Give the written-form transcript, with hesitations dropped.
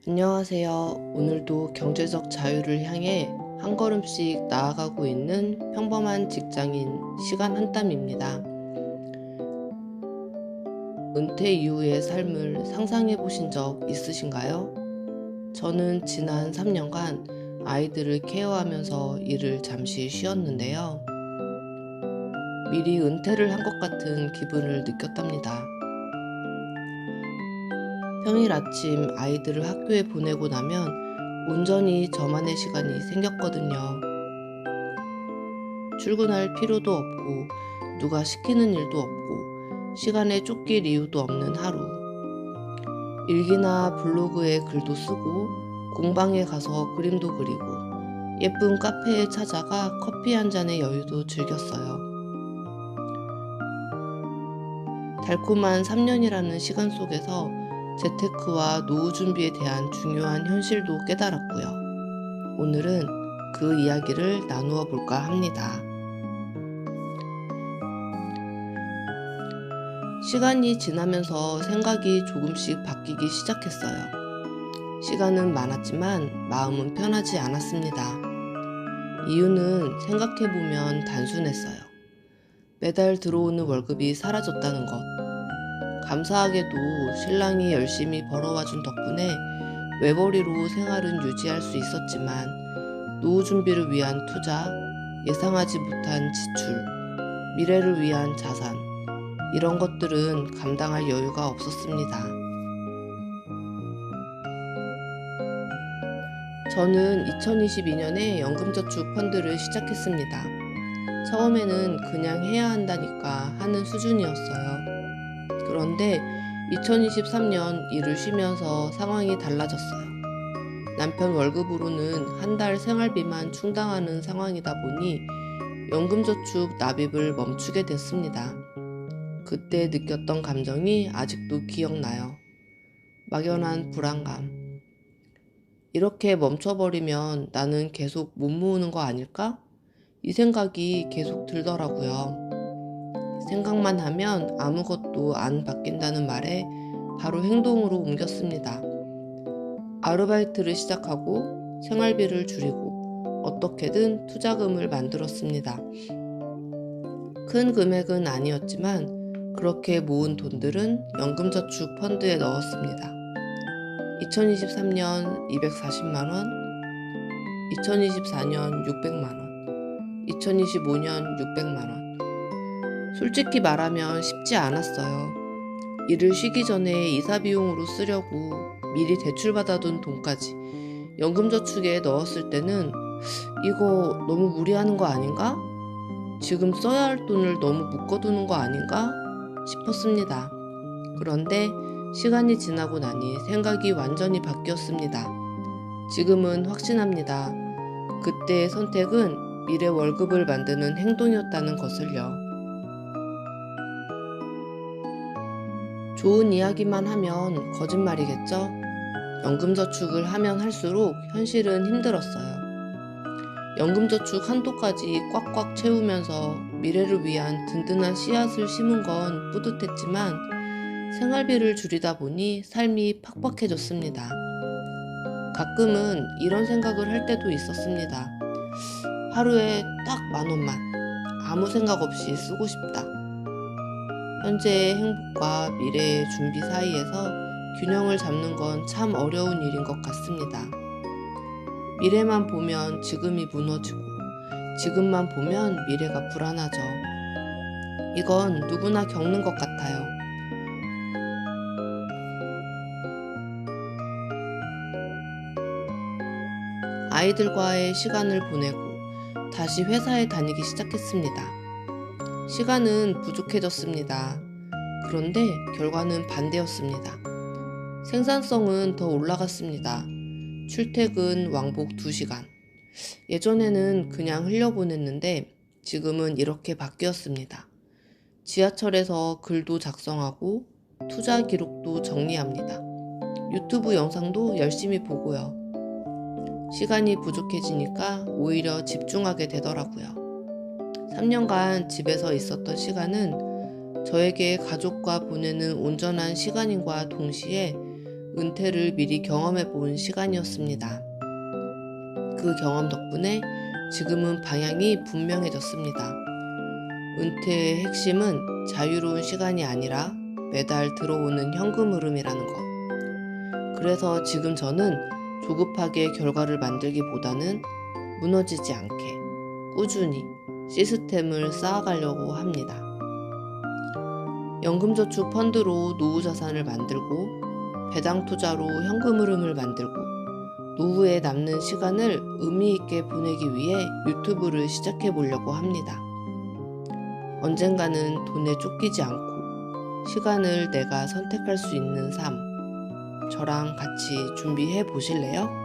안녕하세요. 오늘도 경제적 자유를 향해 한 걸음씩 나아가고 있는 평범한 직장인 시간 한 땀입니다. 은퇴 이후의 삶을 상상해 보신 적 있으신가요? 저는 지난 3년간 아이들을 케어하면서 일을 잠시 쉬었는데요. 미리 은퇴를 한 것 같은 기분을 느꼈답니다. 평일 아침 아이들을 학교에 보내고 나면 온전히 저만의 시간이 생겼거든요. 출근할 필요도 없고 누가 시키는 일도 없고 시간에 쫓길 이유도 없는 하루. 일기나 블로그에 글도 쓰고 공방에 가서 그림도 그리고 예쁜 카페에 찾아가 커피 한 잔의 여유도 즐겼어요. 달콤한 3년이라는 시간 속에서 재테크와 노후 준비에 대한 중요한 현실도 깨달았고요. 오늘은 그 이야기를 나누어 볼까 합니다. 시간이 지나면서 생각이 조금씩 바뀌기 시작했어요. 시간은 많았지만 마음은 편하지 않았습니다. 이유는 생각해보면 단순했어요. 매달 들어오는 월급이 사라졌다는 것. 감사하게도 신랑이 열심히 벌어와준 덕분에 외벌이로 생활은 유지할 수 있었지만 노후 준비를 위한 투자, 예상하지 못한 지출, 미래를 위한 자산, 이런 것들은 감당할 여유가 없었습니다. 저는 2022년에 연금저축 펀드를 시작했습니다. 처음에는 그냥 해야 한다니까 하는 수준이었어요. 그런데 2023년 일을 쉬면서 상황이 달라졌어요. 남편 월급으로는 한 달 생활비만 충당하는 상황이다 보니 연금저축 납입을 멈추게 됐습니다. 그때 느꼈던 감정이 아직도 기억나요. 막연한 불안감. 이렇게 멈춰버리면 나는 계속 못 모으는 거 아닐까? 이 생각이 계속 들더라고요. 생각만 하면 아무것도 안 바뀐다는 말에 바로 행동으로 옮겼습니다. 아르바이트를 시작하고 생활비를 줄이고 어떻게든 투자금을 만들었습니다. 큰 금액은 아니었지만 그렇게 모은 돈들은 연금저축 펀드에 넣었습니다. 2023년 240만원, 2024년 600만원, 2025년 600만원. 솔직히 말하면 쉽지 않았어요. 일을 쉬기 전에 이사 비용으로 쓰려고 미리 대출받아둔 돈까지 연금저축에 넣었을 때는 이거 너무 무리하는 거 아닌가? 지금 써야 할 돈을 너무 묶어두는 거 아닌가? 싶었습니다. 그런데 시간이 지나고 나니 생각이 완전히 바뀌었습니다. 지금은 확신합니다. 그때의 선택은 미래 월급을 만드는 행동이었다는 것을요. 좋은 이야기만 하면 거짓말이겠죠? 연금저축을 하면 할수록 현실은 힘들었어요. 연금저축 한도까지 꽉꽉 채우면서 미래를 위한 든든한 씨앗을 심은 건 뿌듯했지만 생활비를 줄이다 보니 삶이 팍팍해졌습니다. 가끔은 이런 생각을 할 때도 있었습니다. 하루에 딱 10,000원만 아무 생각 없이 쓰고 싶다. 현재의 행복과 미래의 준비 사이에서 균형을 잡는 건 참 어려운 일인 것 같습니다. 미래만 보면 지금이 무너지고 지금만 보면 미래가 불안하죠. 이건 누구나 겪는 것 같아요. 아이들과의 시간을 보내고 다시 회사에 다니기 시작했습니다. 시간은 부족해졌습니다. 그런데 결과는 반대였습니다. 생산성은 더 올라갔습니다. 출퇴근 왕복 2시간. 예전에는 그냥 흘려보냈는데 지금은 이렇게 바뀌었습니다. 지하철에서 글도 작성하고 투자 기록도 정리합니다. 유튜브 영상도 열심히 보고요. 시간이 부족해지니까 오히려 집중하게 되더라고요. 3년간 집에서 있었던 시간은 저에게 가족과 보내는 온전한 시간인과 동시에 은퇴를 미리 경험해 본 시간이었습니다. 그 경험 덕분에 지금은 방향이 분명해졌습니다. 은퇴의 핵심은 자유로운 시간이 아니라 매달 들어오는 현금 흐름이라는 것. 그래서 지금 저는 조급하게 결과를 만들기보다는 무너지지 않게 꾸준히 시스템을 쌓아가려고 합니다. 연금저축 펀드로 노후 자산을 만들고 배당 투자로 현금 흐름을 만들고 노후에 남는 시간을 의미 있게 보내기 위해 유튜브를 시작해 보려고 합니다. 언젠가는 돈에 쫓기지 않고 시간을 내가 선택할 수 있는 삶, 저랑 같이 준비해 보실래요?